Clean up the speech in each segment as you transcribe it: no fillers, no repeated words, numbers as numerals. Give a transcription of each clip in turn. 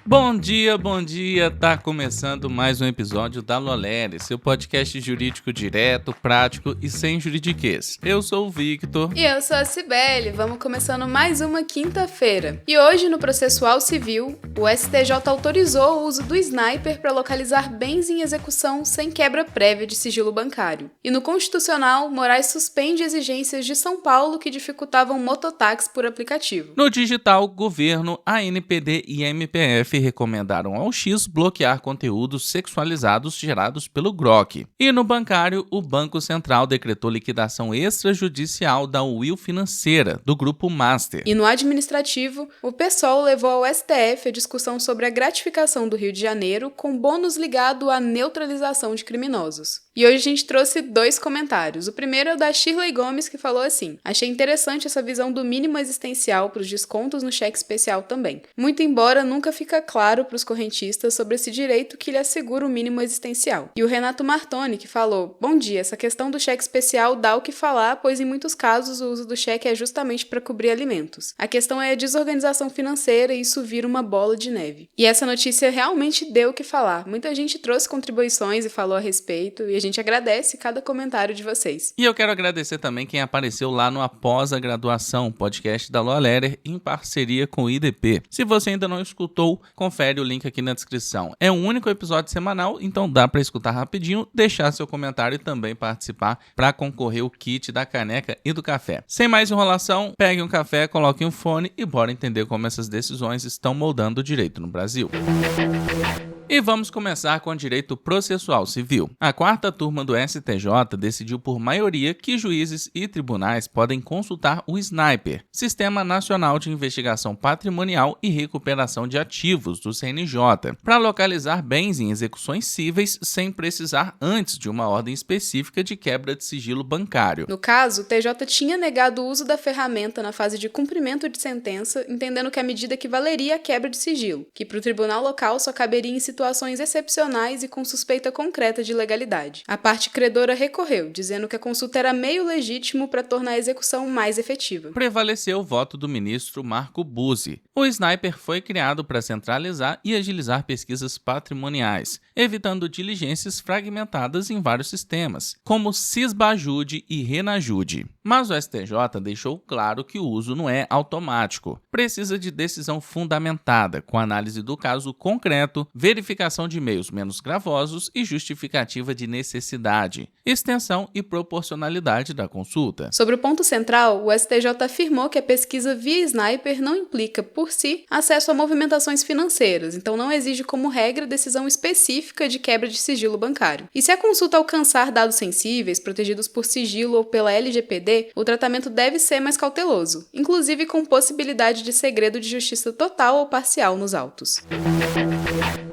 Bom dia, tá começando mais um episódio da Lolere, seu podcast jurídico direto, prático e sem juridiquês. Eu sou o Victor. E eu sou a Cibele, vamos começando mais uma quinta-feira. E hoje no processual civil, o STJ autorizou o uso do sniper para localizar bens em execução sem quebra prévia de sigilo bancário. E no constitucional, Moraes suspende exigências de São Paulo que dificultavam mototáxi por aplicativo. No digital, governo, ANPD e MPF recomendaram ao X bloquear conteúdos sexualizados gerados pelo Grok. E no bancário, o Banco Central decretou liquidação extrajudicial da Will Financeira, do Grupo Master. E no administrativo, o PSOL levou ao STF a discussão sobre a gratificação do Rio de Janeiro com bônus ligado à neutralização de criminosos. E hoje a gente trouxe 2 comentários. O primeiro é o da Shirley Gomes, que falou assim: achei interessante essa visão do mínimo existencial para os descontos no cheque especial também. Muito embora nunca fica claro para os correntistas sobre esse direito que lhe assegura o mínimo existencial. E o Renato Martoni, que falou: bom dia, essa questão do cheque especial dá o que falar, pois em muitos casos o uso do cheque é justamente para cobrir alimentos. A questão é a desorganização financeira e isso vira uma bola de neve. E essa notícia realmente deu o que falar. Muita gente trouxe contribuições e falou a respeito, e a gente agradece cada comentário de vocês. E eu quero agradecer também quem apareceu lá no Após a Graduação, podcast da Lolere, em parceria com o IDP. Se você ainda não escutou, confere o link aqui na descrição. É um único episódio semanal, então dá para escutar rapidinho, deixar seu comentário e também participar para concorrer o kit da caneca e do café. Sem mais enrolação, pegue um café, coloque um fone e bora entender como essas decisões estão moldando o direito no Brasil. E vamos começar com o direito processual civil. A 4ª turma do STJ decidiu por maioria que juízes e tribunais podem consultar o SNIPER, Sistema Nacional de Investigação Patrimonial e Recuperação de Ativos, do CNJ, para localizar bens em execuções cíveis sem precisar antes de uma ordem específica de quebra de sigilo bancário. No caso, o TJ tinha negado o uso da ferramenta na fase de cumprimento de sentença, entendendo que a medida equivaleria à quebra de sigilo, que para o tribunal local só caberia em situações excepcionais e com suspeita concreta de legalidade. A parte credora recorreu, dizendo que a consulta era meio legítimo para tornar a execução mais efetiva. Prevaleceu o voto do ministro Marco Buzzi. O SNIPER foi criado para centralizar e agilizar pesquisas patrimoniais, evitando diligências fragmentadas em vários sistemas, como Cisbajude e Renajude. Mas o STJ deixou claro que o uso não é automático. Precisa de decisão fundamentada, com análise do caso concreto, verificação de meios menos gravosos e justificativa de necessidade, extensão e proporcionalidade da consulta. Sobre o ponto central, o STJ afirmou que a pesquisa via SNIPER não implica, por si, acesso a movimentações financeiras, então não exige como regra decisão específica de quebra de sigilo bancário. E se a consulta alcançar dados sensíveis, protegidos por sigilo ou pela LGPD, o tratamento deve ser mais cauteloso, inclusive com possibilidade de segredo de justiça total ou parcial nos autos.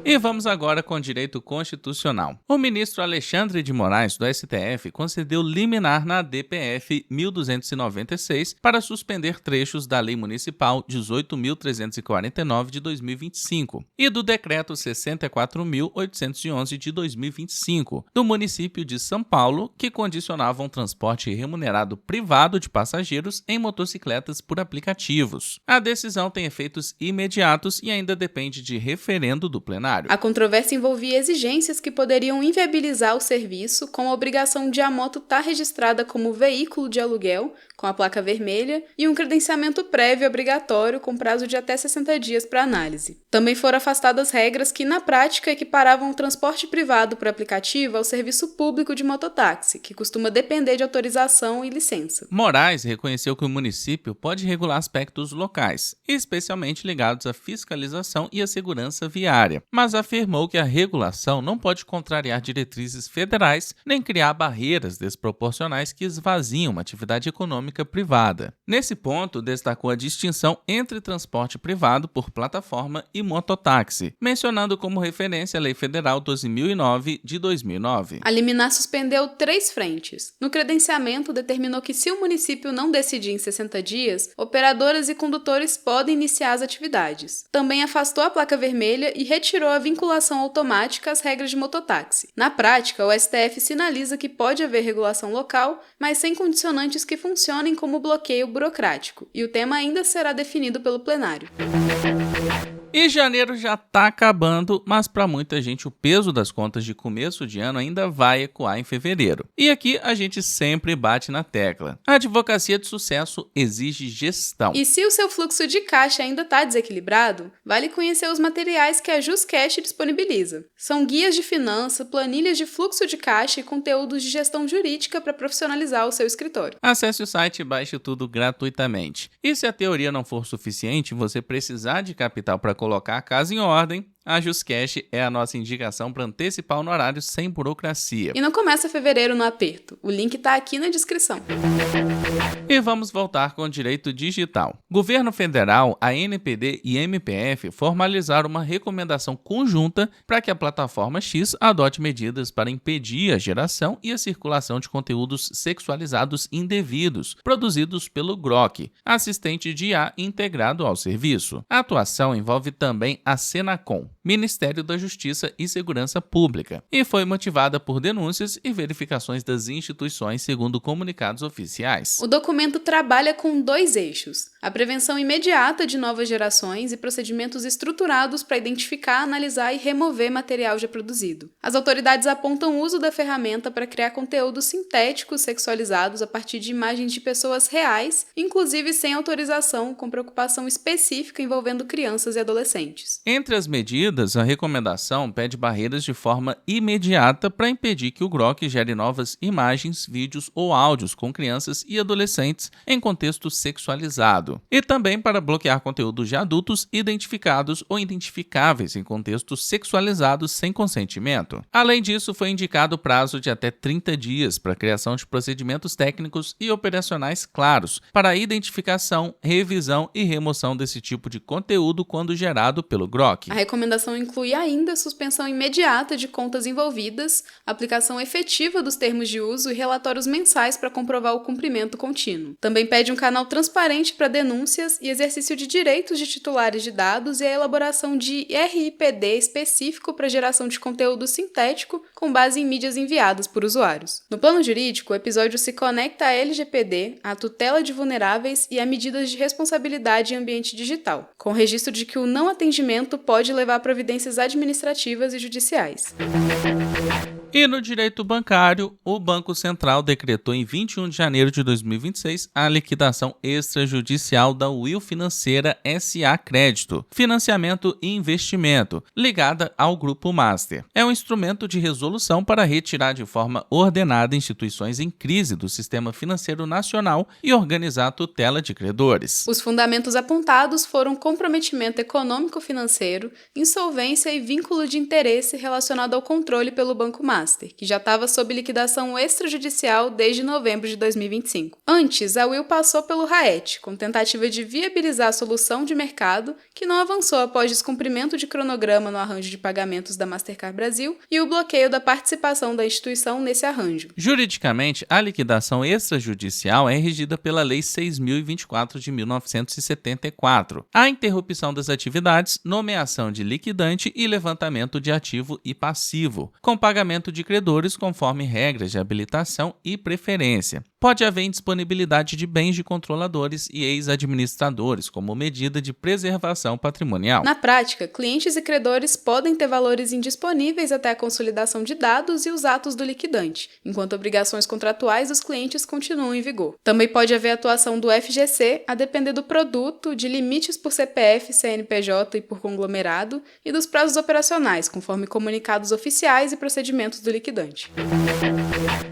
E vamos agora com o direito constitucional. O ministro Alexandre de Moraes, do STF, concedeu liminar na DPF 1296 para suspender trechos da Lei Municipal 18.349 de 2025 e do Decreto 64.811 de 2025 do município de São Paulo, que condicionavam transporte remunerado privado de passageiros em motocicletas por aplicativos. A decisão tem efeitos imediatos e ainda depende de referendo do plenário. A controvérsia envolvia exigências que poderiam inviabilizar o serviço, com a obrigação de a moto estar registrada como veículo de aluguel, com a placa vermelha, e um credenciamento prévio obrigatório com prazo de até 60 dias para análise. Também foram afastadas regras que, na prática, equiparavam o transporte privado por aplicativo ao serviço público de mototáxi, que costuma depender de autorização e licença. Moraes reconheceu que o município pode regular aspectos locais, especialmente ligados à fiscalização e à segurança viária, mas afirmou que a regulação não pode contrariar diretrizes federais nem criar barreiras desproporcionais que esvaziam uma atividade econômica privada. Nesse ponto, destacou a distinção entre transporte privado por plataforma e mototáxi, mencionando como referência a Lei Federal 12.009 de 2009. A liminar suspendeu 3 frentes. No credenciamento, determinou que se o município não decidir em 60 dias, operadoras e condutores podem iniciar as atividades. Também afastou a placa vermelha e retirou a vinculação automática às regras de mototáxi. Na prática, o STF sinaliza que pode haver regulação local, mas sem condicionantes que funcionem como bloqueio burocrático, e o tema ainda será definido pelo plenário. E janeiro já tá acabando, mas para muita gente o peso das contas de começo de ano ainda vai ecoar em fevereiro. E aqui a gente sempre bate na tecla. A advocacia de sucesso exige gestão. E se o seu fluxo de caixa ainda está desequilibrado, vale conhecer os materiais que a JustCash disponibiliza. São guias de finança, planilhas de fluxo de caixa e conteúdos de gestão jurídica para profissionalizar o seu escritório. Acesse o site e baixe tudo gratuitamente. E se a teoria não for suficiente, você precisar de capital para colocar a casa em ordem, a JustCash é a nossa indicação para antecipar o horário sem burocracia. E não começa fevereiro no aperto. O link está aqui na descrição. E vamos voltar com o direito digital. Governo Federal, a ANPD e MPF formalizaram uma recomendação conjunta para que a plataforma X adote medidas para impedir a geração e a circulação de conteúdos sexualizados indevidos, produzidos pelo GROK, assistente de IA integrado ao serviço. A atuação envolve também a Senacom, Ministério da Justiça e Segurança Pública, e foi motivada por denúncias e verificações das instituições, segundo comunicados oficiais. O documento trabalha com 2 eixos: a prevenção imediata de novas gerações e procedimentos estruturados para identificar, analisar e remover material já produzido. As autoridades apontam o uso da ferramenta para criar conteúdos sintéticos sexualizados a partir de imagens de pessoas reais, inclusive sem autorização, com preocupação específica envolvendo crianças e adolescentes. Entre as medidas, a recomendação pede barreiras de forma imediata para impedir que o GROK gere novas imagens, vídeos ou áudios com crianças e adolescentes em contexto sexualizado, e também para bloquear conteúdos de adultos identificados ou identificáveis em contextos sexualizados sem consentimento. Além disso, foi indicado prazo de até 30 dias para a criação de procedimentos técnicos e operacionais claros para a identificação, revisão e remoção desse tipo de conteúdo quando gerado pelo GROK. A recomendação inclui ainda a suspensão imediata de contas envolvidas, aplicação efetiva dos termos de uso e relatórios mensais para comprovar o cumprimento contínuo. Também pede um canal transparente para denúncias e exercício de direitos de titulares de dados e a elaboração de RIPD específico para geração de conteúdo sintético com base em mídias enviadas por usuários. No plano jurídico, o episódio se conecta à LGPD, à tutela de vulneráveis e a medidas de responsabilidade em ambiente digital, com registro de que o não atendimento pode levar a providências administrativas e judiciais. E no direito bancário, o Banco Central decretou em 21 de janeiro de 2026 a liquidação extrajudicial da Will Financeira S.A. Crédito, Financiamento e Investimento, ligada ao Grupo Master. É um instrumento de resolução para retirar de forma ordenada instituições em crise do sistema financeiro nacional e organizar a tutela de credores. Os fundamentos apontados foram comprometimento econômico-financeiro, insolvência e vínculo de interesse relacionado ao controle pelo Banco Master, que já estava sob liquidação extrajudicial desde novembro de 2025. Antes, a Will passou pelo RAET, com tentativa de viabilizar a solução de mercado, que não avançou após descumprimento de cronograma no arranjo de pagamentos da Mastercard Brasil e o bloqueio da participação da instituição nesse arranjo. Juridicamente, a liquidação extrajudicial é regida pela Lei 6.024 de 1974. A interrupção das atividades, nomeação de liquidante e levantamento de ativo e passivo, com pagamento de credores conforme regras de habilitação e preferência. Pode haver indisponibilidade de bens de controladores e ex-administradores como medida de preservação patrimonial. Na prática, clientes e credores podem ter valores indisponíveis até a consolidação de dados e os atos do liquidante, enquanto obrigações contratuais dos clientes continuam em vigor. Também pode haver atuação do FGC, a depender do produto, de limites por CPF, CNPJ e por conglomerado, e dos prazos operacionais, conforme comunicados oficiais e procedimentos do liquidante.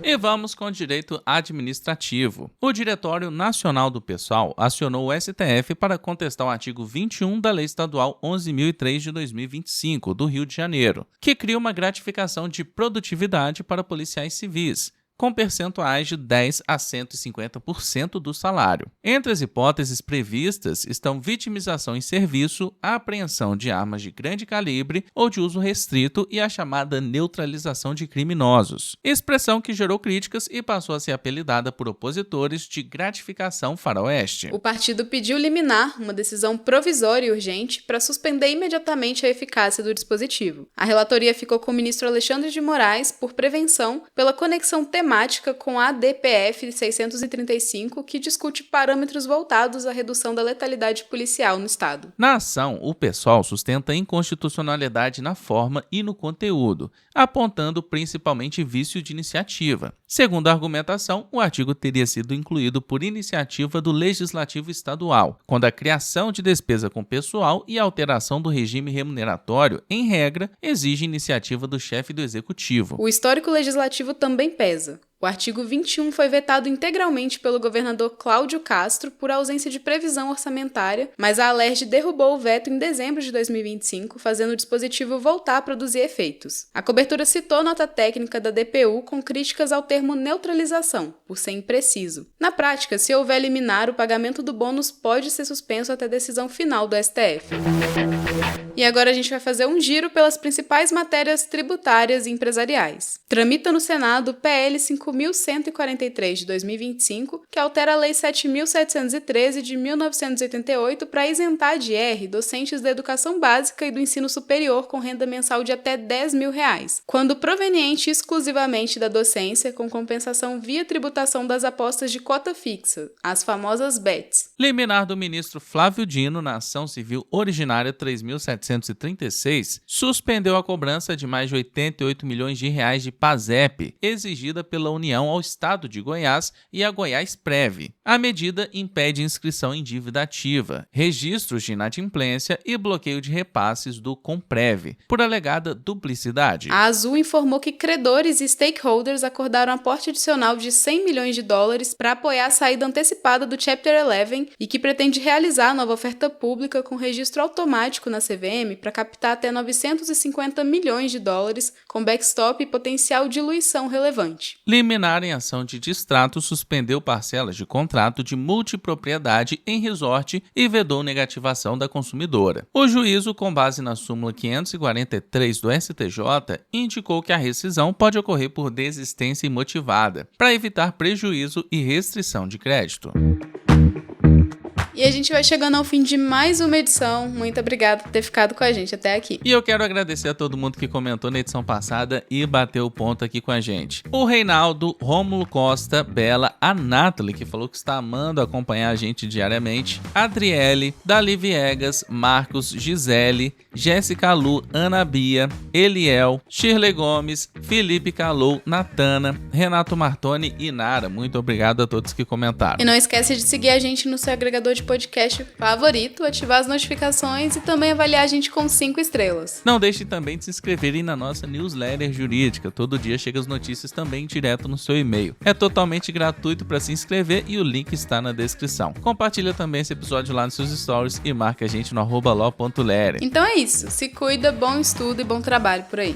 E vamos com o direito administrativo. O Diretório Nacional do Pessoal acionou o STF para contestar o artigo 21 da Lei Estadual 11.003 de 2025, do Rio de Janeiro, que cria uma gratificação de produtividade para policiais civis, com percentuais de 10% a 150% do salário. Entre as hipóteses previstas estão vitimização em serviço, a apreensão de armas de grande calibre ou de uso restrito e a chamada neutralização de criminosos, expressão que gerou críticas e passou a ser apelidada por opositores de gratificação faroeste. O partido pediu liminar, uma decisão provisória e urgente, para suspender imediatamente a eficácia do dispositivo. A relatoria ficou com o ministro Alexandre de Moraes por prevenção, pela conexão temática temática com a DPF 635, que discute parâmetros voltados à redução da letalidade policial no Estado. Na ação, o PSOL sustenta a inconstitucionalidade na forma e no conteúdo, apontando principalmente vício de iniciativa. Segundo a argumentação, o artigo teria sido incluído por iniciativa do Legislativo Estadual, quando a criação de despesa com pessoal e a alteração do regime remuneratório, em regra, exige iniciativa do chefe do Executivo. O histórico legislativo também pesa. O artigo 21 foi vetado integralmente pelo governador Cláudio Castro por ausência de previsão orçamentária, mas a Alerj derrubou o veto em dezembro de 2025, fazendo o dispositivo voltar a produzir efeitos. A cobertura citou nota técnica da DPU com críticas ao termo neutralização, por ser impreciso. Na prática, se houver liminar, o pagamento do bônus pode ser suspenso até decisão final do STF. E agora a gente vai fazer um giro pelas principais matérias tributárias e empresariais. Tramita no Senado o PL 5.143 de 2025, que altera a Lei 7.713 de 1988 para isentar de IR docentes da educação básica e do ensino superior com renda mensal de até R$10 mil, quando proveniente exclusivamente da docência, com compensação via tributação das apostas de cota fixa, as famosas BETs. Liminar do ministro Flávio Dino na ação civil originária 3.736 suspendeu a cobrança de mais de R$88 milhões de PASEP, exigida pela União ao Estado de Goiás e a Goiásprev. A medida impede inscrição em dívida ativa, registros de inadimplência e bloqueio de repasses do Comprev, por alegada duplicidade. A Azul informou que credores e stakeholders acordaram aporte adicional de $100 milhões para apoiar a saída antecipada do Chapter 11 e que pretende realizar nova oferta pública com registro automático na CVM para captar até $950 milhões com backstop e potencial diluição relevante. Liminar em ação de distrato suspendeu parcelas de contrato de multipropriedade em resort e vedou negativação da consumidora. O juízo, com base na súmula 543 do STJ, indicou que a rescisão pode ocorrer por desistência imotivada, para evitar prejuízo e restrição de crédito. E a gente vai chegando ao fim de mais uma edição. Muito obrigada por ter ficado com a gente até aqui. E eu quero agradecer a todo mundo que comentou na edição passada e bateu o ponto aqui com a gente. O Reinaldo, Rômulo Costa, Bela, a Nathalie, que falou que está amando acompanhar a gente diariamente, Adriele, Dali Viegas, Marcos, Gisele, Jéssica Lu, Ana Bia, Eliel, Shirley Gomes, Felipe Calou, Natana, Renato Martoni e Nara. Muito obrigado a todos que comentaram. E não esquece de seguir a gente no seu agregador de podcast favorito, ativar as notificações e também avaliar a gente com 5 estrelas. Não deixe também de se inscreverem na nossa newsletter jurídica. Todo dia chegam as notícias também direto no seu e-mail. É totalmente gratuito para se inscrever e o link está na descrição. Compartilha também esse episódio lá nos seus stories e marca a gente no @lo.lere. Então é isso. Se cuida, bom estudo e bom trabalho por aí.